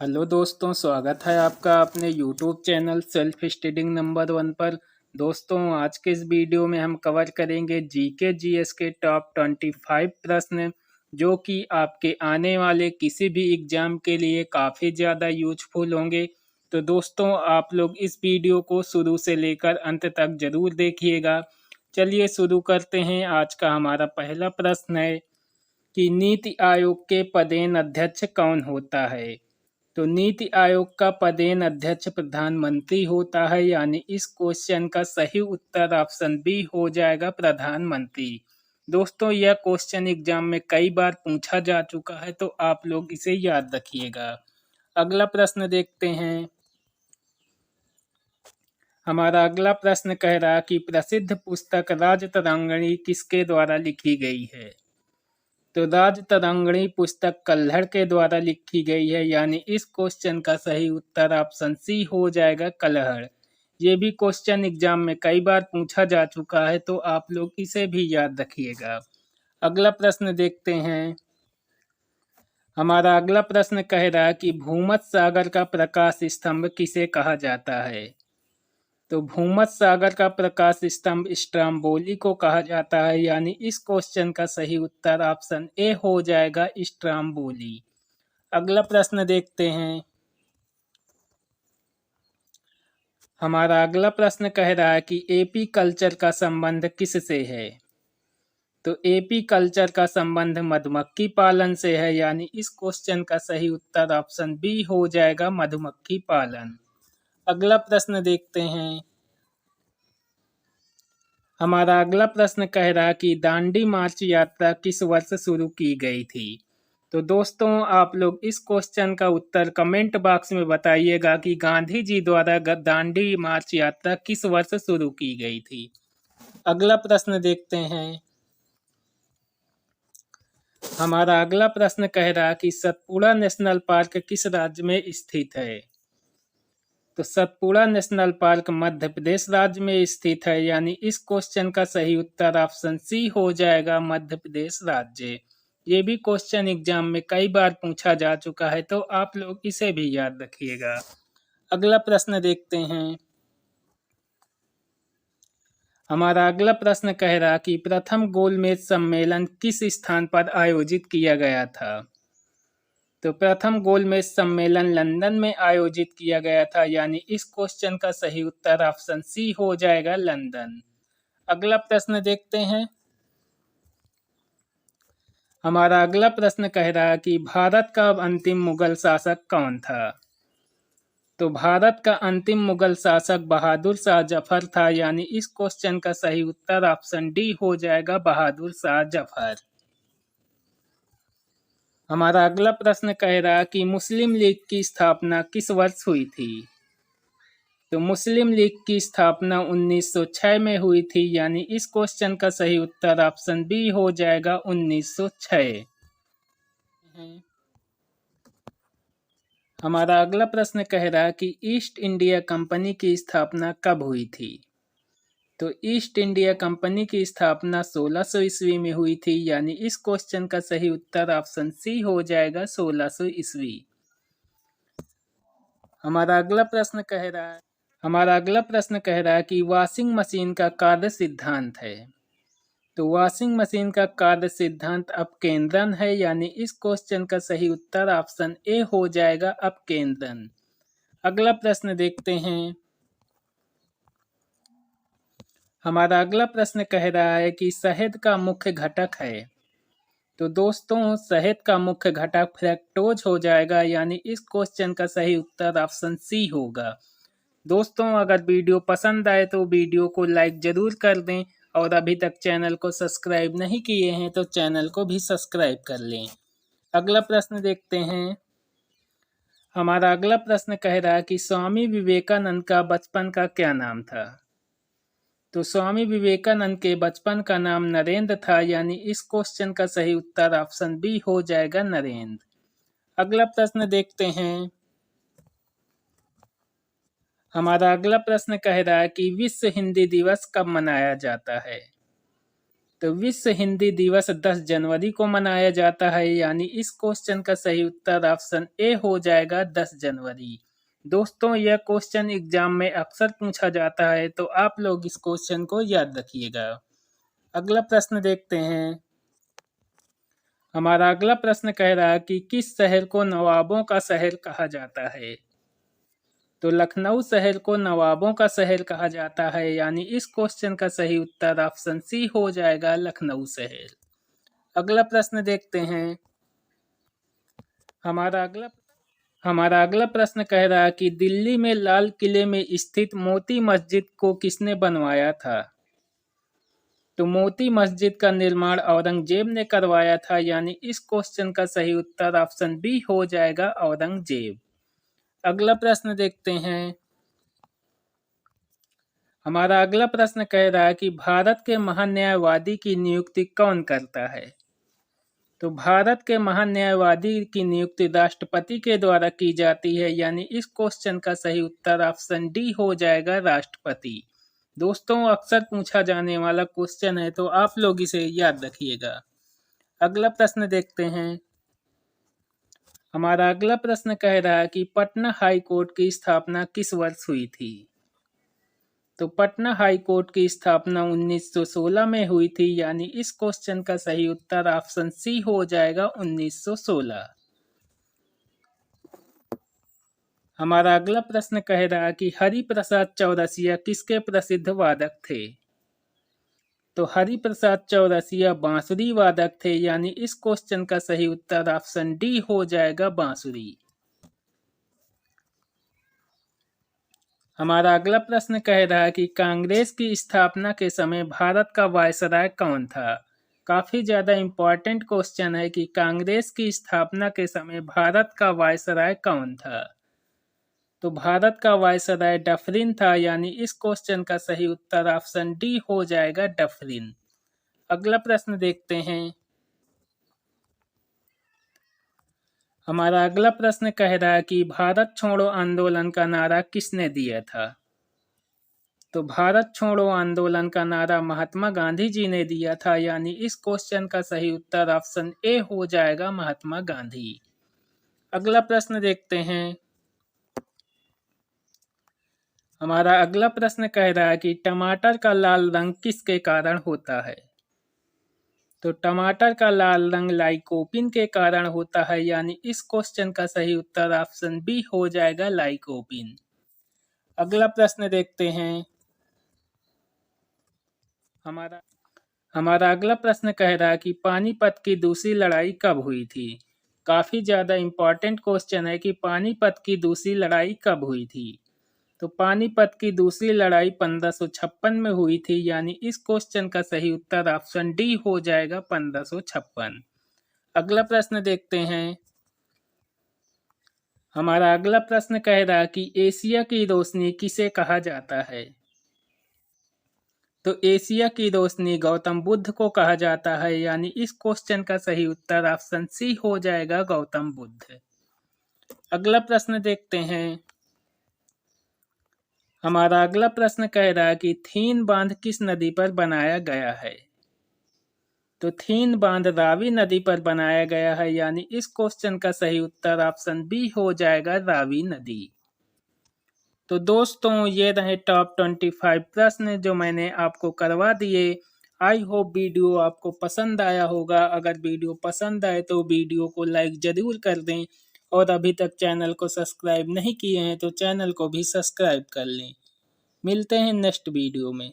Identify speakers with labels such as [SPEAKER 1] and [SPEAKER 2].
[SPEAKER 1] Hello दोस्तों, स्वागत है आपका अपने YouTube channel self studying number 1 पर। दोस्तों, आज के इस वीडियो में हम कवर करेंगे जीके जीएस के टॉप 25 प्रश्न, जो कि आपके आने वाले किसी भी एग्जाम के लिए काफ़ी ज़्यादा यूजफुल होंगे। तो दोस्तों, आप लोग इस वीडियो को शुरू से लेकर अंत तक ज़रूर देखिएगा। चलिए शुरू करते हैं। आज का हमारा पहला प्रश्न है कि नीति आयोग के पदेन अध्यक्ष कौन होता है। तो नीति आयोग का पदेन अध्यक्ष प्रधानमंत्री होता है, यानी इस क्वेश्चन का सही उत्तर ऑप्शन बी हो जाएगा, प्रधानमंत्री। दोस्तों, यह क्वेश्चन एग्जाम में कई बार पूछा जा चुका है, तो आप लोग इसे याद रखिएगा। अगला प्रश्न देखते हैं। हमारा अगला प्रश्न कह रहा है कि प्रसिद्ध पुस्तक राजतरंगिणी किसके द्वारा लिखी गई है। तो राजतरंगिणी पुस्तक कल्हड़ के द्वारा लिखी गई है, यानी इस क्वेश्चन का सही उत्तर ऑप्शन सी हो जाएगा, कल्हड़। ये भी क्वेश्चन एग्जाम में कई बार पूछा जा चुका है, तो आप लोग इसे भी याद रखिएगा। अगला प्रश्न देखते हैं। हमारा अगला प्रश्न कह रहा है कि भूमध्य सागर का प्रकाश स्तंभ किसे कहा जाता है। तो भूमध्य सागर का प्रकाश स्तंभ स्ट्राम्बोली को कहा जाता है, यानी इस क्वेश्चन का सही उत्तर ऑप्शन ए हो जाएगा, स्ट्राम्बोली। अगला प्रश्न देखते हैं। हमारा अगला प्रश्न कह रहा है कि एपी कल्चर का संबंध किससे है। तो एपी कल्चर का संबंध मधुमक्खी पालन से है, यानी इस क्वेश्चन का सही उत्तर ऑप्शन बी हो जाएगा, मधुमक्खी पालन। अगला प्रश्न देखते हैं। हमारा अगला प्रश्न कह रहा है कि दांडी मार्च यात्रा किस वर्ष शुरू की गई थी। तो दोस्तों, आप लोग इस क्वेश्चन का उत्तर कमेंट बॉक्स में बताइएगा कि गांधी जी द्वारा दांडी मार्च यात्रा किस वर्ष शुरू की गई थी। अगला प्रश्न देखते हैं। हमारा अगला प्रश्न कह रहा है कि सतपुड़ा नेशनल पार्क किस राज्य में स्थित है। तो सतपुड़ा नेशनल पार्क मध्य प्रदेश राज्य में स्थित है, यानी इस क्वेश्चन का सही उत्तर ऑप्शन सी हो जाएगा, मध्य प्रदेश राज्य। ये भी क्वेश्चन एग्जाम में कई बार पूछा जा चुका है, तो आप लोग इसे भी याद रखिएगा। अगला प्रश्न देखते हैं। हमारा अगला प्रश्न कह रहा कि प्रथम गोलमेज सम्मेलन किस स्थान पर आयोजित किया गया था। तो प्रथम गोलमेज सम्मेलन लंदन में आयोजित किया गया था, यानी इस क्वेश्चन का सही उत्तर ऑप्शन सी हो जाएगा, लंदन। अगला प्रश्न देखते हैं। हमारा अगला प्रश्न कह रहा है कि भारत का अंतिम मुगल शासक कौन था। तो भारत का अंतिम मुगल शासक बहादुर शाह जफर था, यानी इस क्वेश्चन का सही उत्तर ऑप्शन डी हो जाएगा, बहादुर शाह जफर। हमारा अगला प्रश्न कह रहा है कि मुस्लिम लीग की स्थापना किस वर्ष हुई थी। तो मुस्लिम लीग की स्थापना 1906 में हुई थी, यानी इस क्वेश्चन का सही उत्तर ऑप्शन बी हो जाएगा, 1906। हमारा अगला प्रश्न कह रहा है कि ईस्ट इंडिया कंपनी की स्थापना कब हुई थी। तो ईस्ट इंडिया कंपनी की स्थापना 1600 ईस्वी में हुई थी, यानी इस क्वेश्चन का सही उत्तर ऑप्शन सी हो जाएगा, 1600 ईस्वी। हमारा अगला प्रश्न कह रहा है कि वॉशिंग मशीन का कार्य सिद्धांत है। तो वॉशिंग मशीन का कार्य सिद्धांत अपकेंद्रन है, यानी इस क्वेश्चन का सही उत्तर ऑप्शन ए हो जाएगा, अपकेंद्रन। अगला प्रश्न देखते हैं। हमारा अगला प्रश्न कह रहा है कि शहद का मुख्य घटक है। तो दोस्तों, शहद का मुख्य घटक फ्रक्टोज हो जाएगा, यानी इस क्वेश्चन का सही उत्तर ऑप्शन सी होगा। दोस्तों, अगर वीडियो पसंद आए तो वीडियो को लाइक ज़रूर कर दें, और अभी तक चैनल को सब्सक्राइब नहीं किए हैं तो चैनल को भी सब्सक्राइब कर लें। अगला प्रश्न देखते हैं। हमारा अगला प्रश्न कह रहा है कि स्वामी विवेकानंद का बचपन का क्या नाम था। तो स्वामी विवेकानंद के बचपन का नाम नरेंद्र था, यानी इस क्वेश्चन का सही उत्तर ऑप्शन बी हो जाएगा, नरेंद्र। अगला प्रश्न देखते हैं। हमारा अगला प्रश्न कह रहा है कि विश्व हिंदी दिवस कब मनाया जाता है। तो विश्व हिंदी दिवस 10 जनवरी को मनाया जाता है, यानी इस क्वेश्चन का सही उत्तर ऑप्शन ए हो जाएगा 10 जनवरी। दोस्तों यह क्वेश्चन एग्जाम में अक्सर पूछा जाता है, तो आप लोग इस क्वेश्चन को याद रखिएगा। अगला प्रश्न देखते हैं। हमारा अगला प्रश्न कह रहा है कि किस शहर को नवाबों का शहर कहा जाता है। तो लखनऊ शहर को नवाबों का शहर कहा जाता है, यानी इस क्वेश्चन का सही उत्तर ऑप्शन सी हो जाएगा लखनऊ शहर। अगला प्रश्न देखते हैं। हमारा अगला प्रश्न कह रहा है कि दिल्ली में लाल किले में स्थित मोती मस्जिद को किसने बनवाया था। तो मोती मस्जिद का निर्माण औरंगजेब ने करवाया था, यानी इस क्वेश्चन का सही उत्तर ऑप्शन बी हो जाएगा औरंगजेब। अगला प्रश्न देखते हैं। हमारा अगला प्रश्न कह रहा है कि भारत के महान्यायवादी की नियुक्ति कौन करता है। तो भारत के महान्यायवादी की नियुक्ति राष्ट्रपति के द्वारा की जाती है, यानी इस क्वेश्चन का सही उत्तर ऑप्शन डी हो जाएगा राष्ट्रपति। दोस्तों अक्सर पूछा जाने वाला क्वेश्चन है, तो आप लोग इसे याद रखिएगा। अगला प्रश्न देखते हैं। हमारा अगला प्रश्न कह रहा है कि पटना हाई कोर्ट की स्थापना किस वर्ष हुई थी। तो पटना हाई कोर्ट की स्थापना 1916 में हुई थी, यानी इस क्वेश्चन का सही उत्तर ऑप्शन सी हो जाएगा 1916। हमारा अगला प्रश्न कह रहा है कि हरिप्रसाद चौरसिया किसके प्रसिद्ध वादक थे। तो हरिप्रसाद चौरसिया बांसुरी वादक थे, यानी इस क्वेश्चन का सही उत्तर ऑप्शन डी हो जाएगा बांसुरी। हमारा अगला प्रश्न कह रहा है कि कांग्रेस की स्थापना के समय भारत का वायसराय कौन था। काफी ज्यादा इंपॉर्टेंट क्वेश्चन है कि कांग्रेस की स्थापना के समय भारत का वायसराय कौन था। तो भारत का वायसराय डफरिन था, यानी इस क्वेश्चन का सही उत्तर ऑप्शन डी हो जाएगा डफरिन। अगला प्रश्न देखते हैं। हमारा अगला प्रश्न कह रहा है कि भारत छोड़ो आंदोलन का नारा किसने दिया था। तो भारत छोड़ो आंदोलन का नारा महात्मा गांधी जी ने दिया था, यानी इस क्वेश्चन का सही उत्तर ऑप्शन ए हो जाएगा महात्मा गांधी। अगला प्रश्न देखते हैं। हमारा अगला प्रश्न कह रहा है कि टमाटर का लाल रंग किसके कारण होता है। तो टमाटर का लाल रंग लाइकोपिन के कारण होता है, यानी इस क्वेश्चन का सही उत्तर ऑप्शन बी हो जाएगा लाइकोपिन। अगला प्रश्न देखते हैं। हमारा अगला प्रश्न कह रहा है कि पानीपत की दूसरी लड़ाई कब हुई थी। काफी ज्यादा इंपॉर्टेंट क्वेश्चन है कि पानीपत की दूसरी लड़ाई कब हुई थी। तो पानीपत की दूसरी लड़ाई 1556 में हुई थी, यानी इस क्वेश्चन का सही उत्तर ऑप्शन डी हो जाएगा 1556। अगला प्रश्न देखते हैं। हमारा अगला प्रश्न कह रहा है कि एशिया की रोशनी किसे कहा जाता है। तो एशिया की रोशनी गौतम बुद्ध को कहा जाता है, यानी इस क्वेश्चन का सही उत्तर ऑप्शन सी हो जाएगा गौतम बुद्ध। अगला प्रश्न देखते हैं। हमारा अगला प्रश्न कह रहा है कि थीन बांध किस नदी पर बनाया गया है। तो थीन बांध रावी नदी पर बनाया गया है, यानी इस क्वेश्चन का सही उत्तर ऑप्शन बी हो जाएगा रावी नदी। तो दोस्तों ये रहे टॉप 25 प्रश्न जो मैंने आपको करवा दिए। आई होप वीडियो आपको पसंद आया होगा। अगर वीडियो पसंद आए तो वीडियो को लाइक जरूर कर दें, और अभी तक चैनल को सब्सक्राइब नहीं किए हैं तो चैनल को भी सब्सक्राइब कर लें। मिलते हैं नेक्स्ट वीडियो में।